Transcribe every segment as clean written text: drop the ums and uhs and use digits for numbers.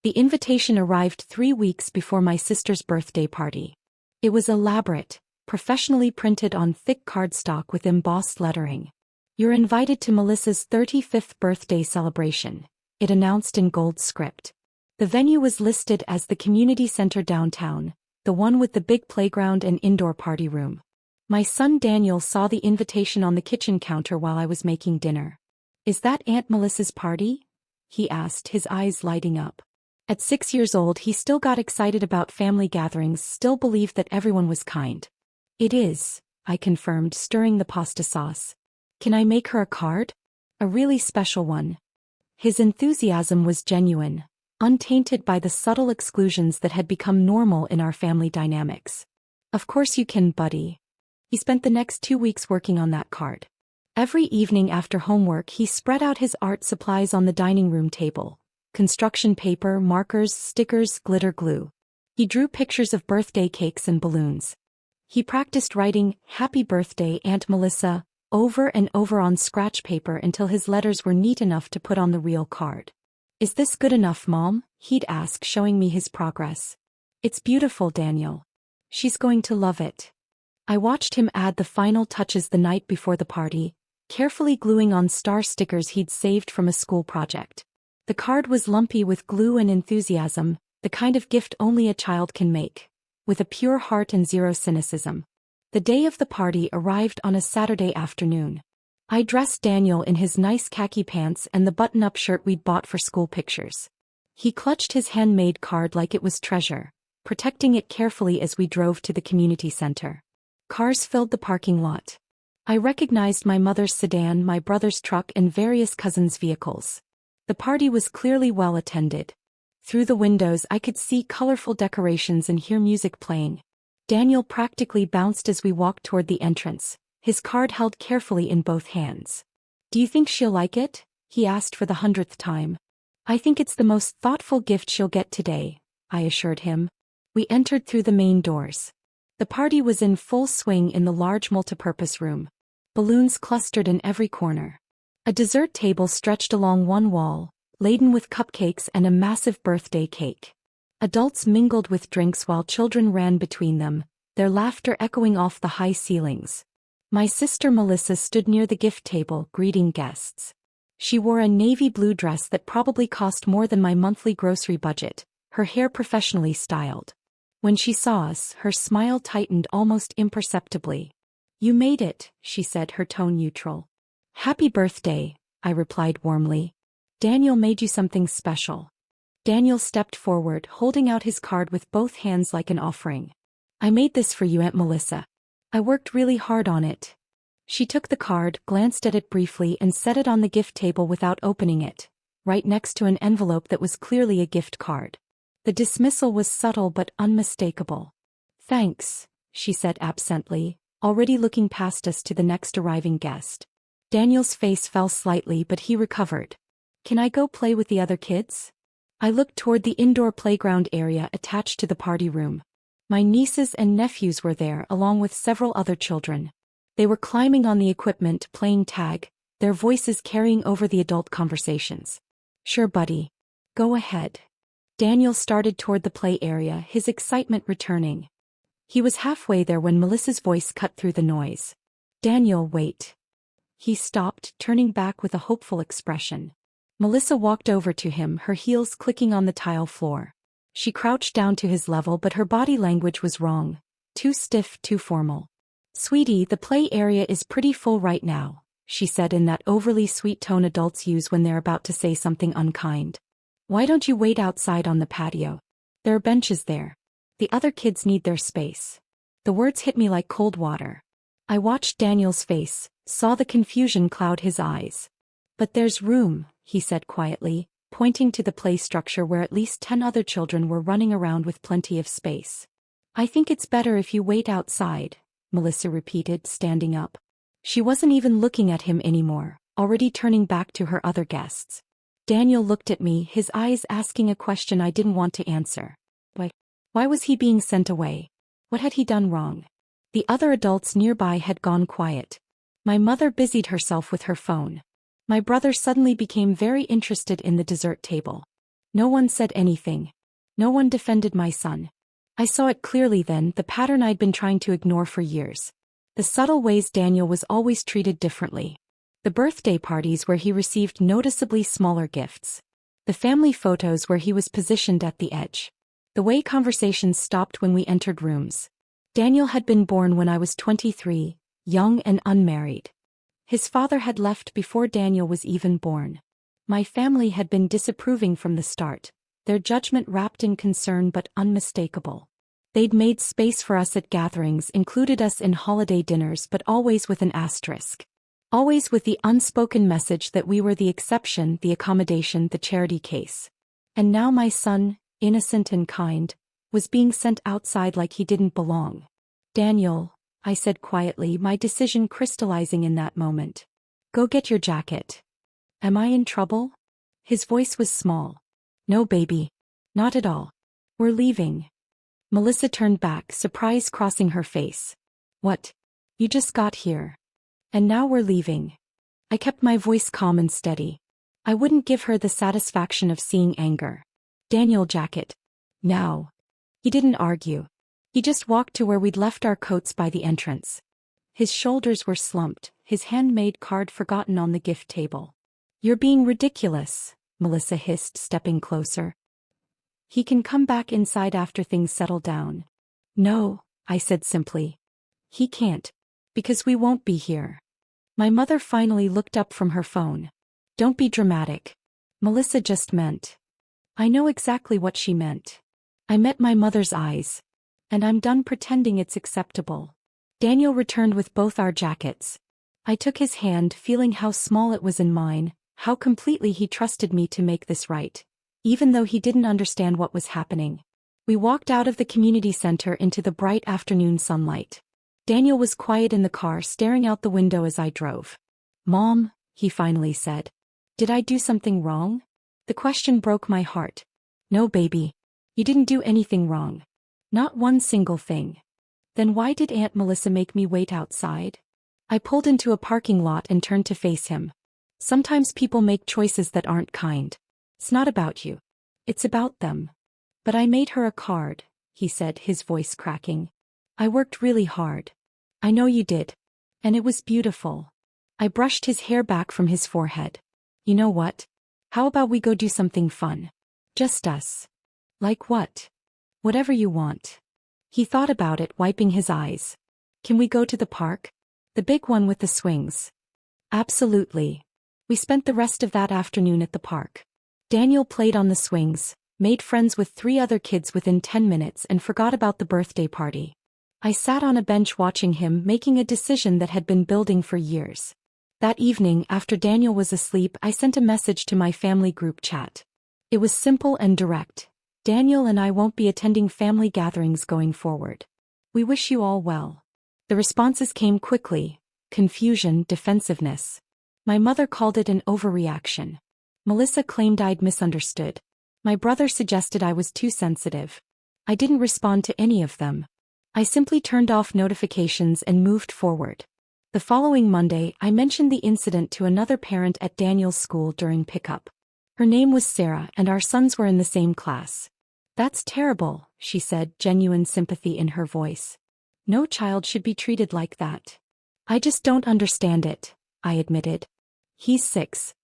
The invitation arrived 3 weeks before my sister's birthday party. It was elaborate, professionally printed on thick cardstock with embossed lettering. "You're invited to Melissa's 35th birthday celebration," it announced in gold script. The venue was listed as the community center downtown, the one with the big playground and indoor party room. My son Daniel saw the invitation on the kitchen counter while I was making dinner. "Is that Aunt Melissa's party?" he asked, his eyes lighting up. At 6 years old, he still got excited about family gatherings, still believed that everyone was kind. "It is," I confirmed, stirring the pasta sauce. "Can I make her a card? A really special one?" His enthusiasm was genuine, untainted by the subtle exclusions that had become normal in our family dynamics. "Of course you can, buddy." He spent the next 2 weeks working on that card. Every evening after homework, he spread out his art supplies on the dining room table: construction paper, markers, stickers, glitter glue. He drew pictures of birthday cakes and balloons. He practiced writing "Happy Birthday, Aunt Melissa" over and over on scratch paper until his letters were neat enough to put on the real card. "Is this good enough, Mom?" he'd ask, showing me his progress. "It's beautiful, Daniel. She's going to love it." I watched him add the final touches the night before the party, carefully gluing on star stickers he'd saved from a school project. The card was lumpy with glue and enthusiasm, the kind of gift only a child can make, with a pure heart and zero cynicism. The day of the party arrived on a Saturday afternoon. I dressed Daniel in his nice khaki pants and the button-up shirt we'd bought for school pictures. He clutched his handmade card like it was treasure, protecting it carefully as we drove to the community center. Cars filled the parking lot. I recognized my mother's sedan, my brother's truck, and various cousins' vehicles. The party was clearly well attended. Through the windows I could see colorful decorations and hear music playing. Daniel practically bounced as we walked toward the entrance, his card held carefully in both hands. "Do you think she'll like it?" he asked for the 100th time. "I think it's the most thoughtful gift she'll get today," I assured him. We entered through the main doors. The party was in full swing in the large multipurpose room. Balloons clustered in every corner. A dessert table stretched along one wall, laden with cupcakes and a massive birthday cake. Adults mingled with drinks while children ran between them, their laughter echoing off the high ceilings. My sister Melissa stood near the gift table, greeting guests. She wore a navy blue dress that probably cost more than my monthly grocery budget, her hair professionally styled. When she saw us, her smile tightened almost imperceptibly. "You made it," she said, her tone neutral. "Happy birthday," I replied warmly. "Daniel made you something special." Daniel stepped forward, holding out his card with both hands like an offering. "I made this for you, Aunt Melissa. I worked really hard on it." She took the card, glanced at it briefly, and set it on the gift table without opening it, right next to an envelope that was clearly a gift card. The dismissal was subtle but unmistakable. "Thanks," she said absently, already looking past us to the next arriving guest. Daniel's face fell slightly, but he recovered. "Can I go play with the other kids?" I looked toward the indoor playground area attached to the party room. My nieces and nephews were there, along with several other children. They were climbing on the equipment, playing tag, their voices carrying over the adult conversations. "Sure, buddy. Go ahead." Daniel started toward the play area, his excitement returning. He was halfway there when Melissa's voice cut through the noise. "Daniel, wait." He stopped, turning back with a hopeful expression. Melissa walked over to him, her heels clicking on the tile floor. She crouched down to his level, but her body language was wrong. Too stiff, too formal. "Sweetie, the play area is pretty full right now," she said in that overly sweet tone adults use when they're about to say something unkind. "Why don't you wait outside on the patio? There are benches there. The other kids need their space." The words hit me like cold water. I watched Daniel's face, saw the confusion cloud his eyes. "But there's room," he said quietly, pointing to the play structure where at least 10 other children were running around with plenty of space. "I think it's better if you wait outside," Melissa repeated, standing up. She wasn't even looking at him anymore, already turning back to her other guests. Daniel looked at me, his eyes asking a question I didn't want to answer. Why was he being sent away? What had he done wrong? The other adults nearby had gone quiet. My mother busied herself with her phone. My brother suddenly became very interested in the dessert table. No one said anything. No one defended my son. I saw it clearly then, the pattern I'd been trying to ignore for years. The subtle ways Daniel was always treated differently. The birthday parties where he received noticeably smaller gifts. The family photos where he was positioned at the edge. The way conversations stopped when we entered rooms. Daniel had been born when I was 23, young and unmarried. His father had left before Daniel was even born. My family had been disapproving from the start, their judgment wrapped in concern but unmistakable. They'd made space for us at gatherings, included us in holiday dinners, but always with an asterisk. Always with the unspoken message that we were the exception, the accommodation, the charity case. And now my son, innocent and kind, was being sent outside like he didn't belong. Daniel, I said quietly, my decision crystallizing in that moment. Go get your jacket. Am I in trouble? His voice was small. No, baby. Not at all. We're leaving. Melissa turned back, surprise crossing her face. What? You just got here. And now we're leaving. I kept my voice calm and steady. I wouldn't give her the satisfaction of seeing anger. Daniel, jacket. Now. He didn't argue. He just walked to where we'd left our coats by the entrance. His shoulders were slumped, his handmade card forgotten on the gift table. You're being ridiculous, Melissa hissed, stepping closer. He can come back inside after things settle down. No, I said simply. He can't. Because we won't be here. My mother finally looked up from her phone. Don't be dramatic. Melissa just meant. I know exactly what she meant. I met my mother's eyes. And I'm done pretending it's acceptable. Daniel returned with both our jackets. I took his hand, feeling how small it was in mine, how completely he trusted me to make this right, even though he didn't understand what was happening. We walked out of the community center into the bright afternoon sunlight. Daniel was quiet in the car, staring out the window as I drove. Mom, he finally said. Did I do something wrong? The question broke my heart. No, baby. You didn't do anything wrong. Not one single thing. Then why did Aunt Melissa make me wait outside? I pulled into a parking lot and turned to face him. Sometimes people make choices that aren't kind. It's not about you. It's about them. But I made her a card, he said, his voice cracking. I worked really hard. I know you did. And it was beautiful. I brushed his hair back from his forehead. You know what? How about we go do something fun? Just us. Like what? Whatever you want. He thought about it, wiping his eyes. Can we go to the park? The big one with the swings. Absolutely. We spent the rest of that afternoon at the park. Daniel played on the swings, made friends with 3 other kids within 10 minutes and forgot about the birthday party. I sat on a bench watching him, making a decision that had been building for years. That evening, after Daniel was asleep, I sent a message to my family group chat. It was simple and direct. Daniel and I won't be attending family gatherings going forward. We wish you all well. The responses came quickly. Confusion, defensiveness. My mother called it an overreaction. Melissa claimed I'd misunderstood. My brother suggested I was too sensitive. I didn't respond to any of them. I simply turned off notifications and moved forward. The following Monday, I mentioned the incident to another parent at Daniel's school during pickup. Her name was Sarah and our sons were in the same class. That's terrible, she said, genuine sympathy in her voice. No child should be treated like that. I just don't understand it, I admitted. He's 6.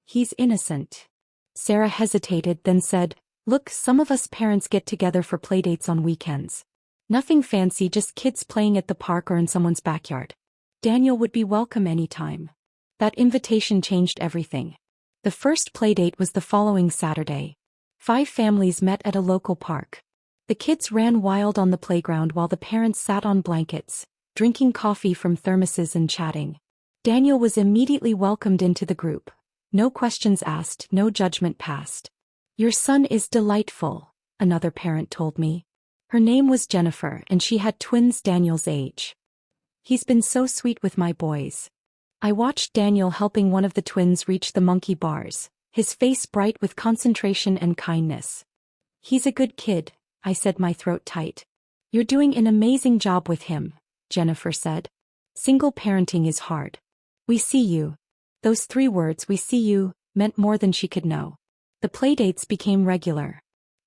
He's innocent. Sarah hesitated, then said, Look, some of us parents get together for playdates on weekends. Nothing fancy, just kids playing at the park or in someone's backyard. Daniel would be welcome anytime. That invitation changed everything. The first playdate was the following Saturday. 5 families met at a local park. The kids ran wild on the playground while the parents sat on blankets, drinking coffee from thermoses and chatting. Daniel was immediately welcomed into the group. No questions asked, no judgment passed. Your son is delightful, another parent told me. Her name was Jennifer and she had twins Daniel's age. He's been so sweet with my boys. I watched Daniel helping one of the twins reach the monkey bars, his face bright with concentration and kindness. He's a good kid, I said, my throat tight. You're doing an amazing job with him, Jennifer said. Single parenting is hard. We see you. Those 3 words, we see you, meant more than she could know. The playdates became regular.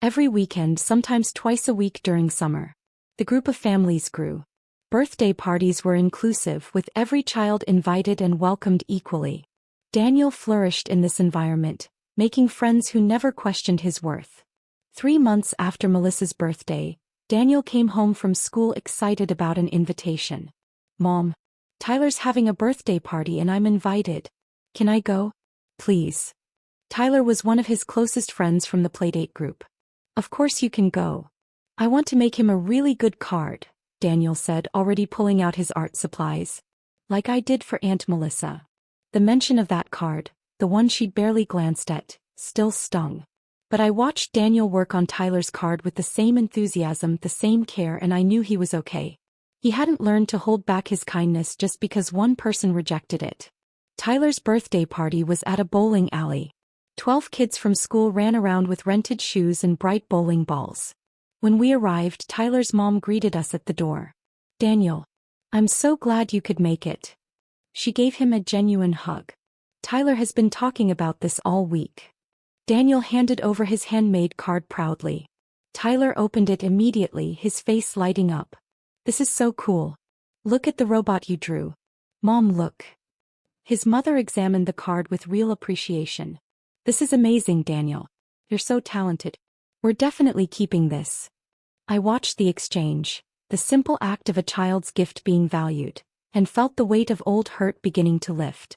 Every weekend, sometimes twice a week during summer. The group of families grew. Birthday parties were inclusive, with every child invited and welcomed equally. Daniel flourished in this environment, making friends who never questioned his worth. 3 months after Melissa's birthday, Daniel came home from school excited about an invitation. "Mom, Tyler's having a birthday party and I'm invited. Can I go? Please." Tyler was one of his closest friends from the playdate group. "Of course you can go. I want to make him a really good card," Daniel said, already pulling out his art supplies. "Like I did for Aunt Melissa." The mention of that card, the one she'd barely glanced at, still stung. But I watched Daniel work on Tyler's card with the same enthusiasm, the same care, and I knew he was okay. He hadn't learned to hold back his kindness just because one person rejected it. Tyler's birthday party was at a bowling alley. 12 kids from school ran around with rented shoes and bright bowling balls. When we arrived, Tyler's mom greeted us at the door. "Daniel, I'm so glad you could make it." She gave him a genuine hug. "Tyler has been talking about this all week." Daniel handed over his handmade card proudly. Tyler opened it immediately, his face lighting up. "This is so cool. Look at the robot you drew. Mom, look." His mother examined the card with real appreciation. "This is amazing, Daniel. You're so talented. We're definitely keeping this." I watched the exchange, the simple act of a child's gift being valued, and felt the weight of old hurt beginning to lift.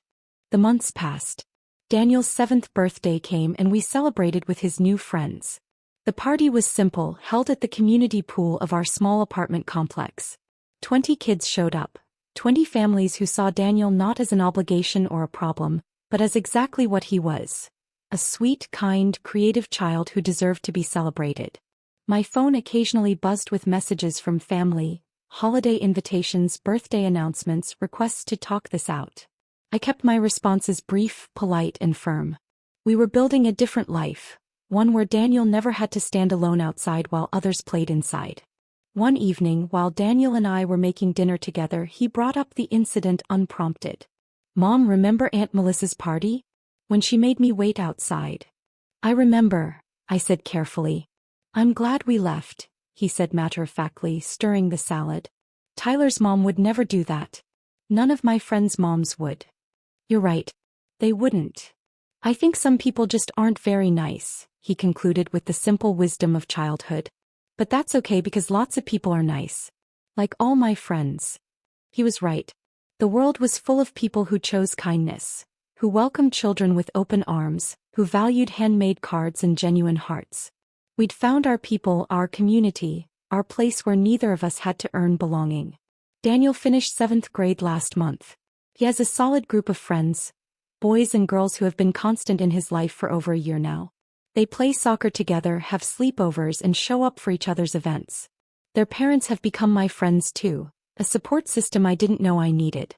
The months passed. Daniel's 7th birthday came and we celebrated with his new friends. The party was simple, held at the community pool of our small apartment complex. 20 kids showed up. 20 families who saw Daniel not as an obligation or a problem, but as exactly what he was. A sweet, kind, creative child who deserved to be celebrated. My phone occasionally buzzed with messages from family, holiday invitations, birthday announcements, requests to talk this out. I kept my responses brief, polite, and firm. We were building a different life, one where Daniel never had to stand alone outside while others played inside. One evening, while Daniel and I were making dinner together, he brought up the incident unprompted. "Mom, remember Aunt Melissa's party? When she made me wait outside?" "I remember," I said carefully. "I'm glad we left," he said matter-of-factly, stirring the salad. "Tyler's mom would never do that. None of my friends' moms would." "You're right. They wouldn't. I think some people just aren't very nice," he concluded with the simple wisdom of childhood. "But that's okay because lots of people are nice. Like all my friends." He was right. The world was full of people who chose kindness, who welcomed children with open arms, who valued handmade cards and genuine hearts. We'd found our people, our community, our place where neither of us had to earn belonging. Daniel finished 7th grade last month. He has a solid group of friends, boys and girls who have been constant in his life for over a year now. They play soccer together, have sleepovers, and show up for each other's events. Their parents have become my friends too, a support system I didn't know I needed.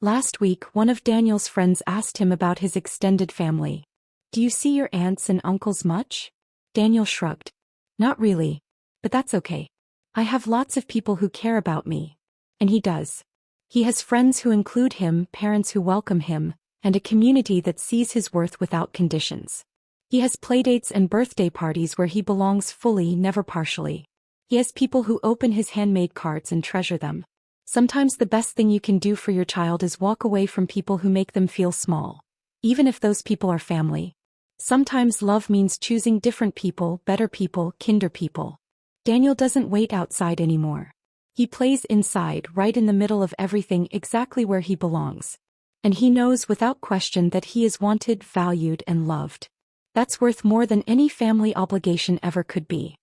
Last week, one of Daniel's friends asked him about his extended family. "Do you see your aunts and uncles much?" Daniel shrugged. "Not really. But that's okay. I have lots of people who care about me." And he does. He has friends who include him, parents who welcome him, and a community that sees his worth without conditions. He has playdates and birthday parties where he belongs fully, never partially. He has people who open his handmade cards and treasure them. Sometimes the best thing you can do for your child is walk away from people who make them feel small, even if those people are family. Sometimes love means choosing different people, better people, kinder people. Daniel doesn't wait outside anymore. He plays inside, right in the middle of everything, exactly where he belongs. And he knows without question that he is wanted, valued, and loved. That's worth more than any family obligation ever could be.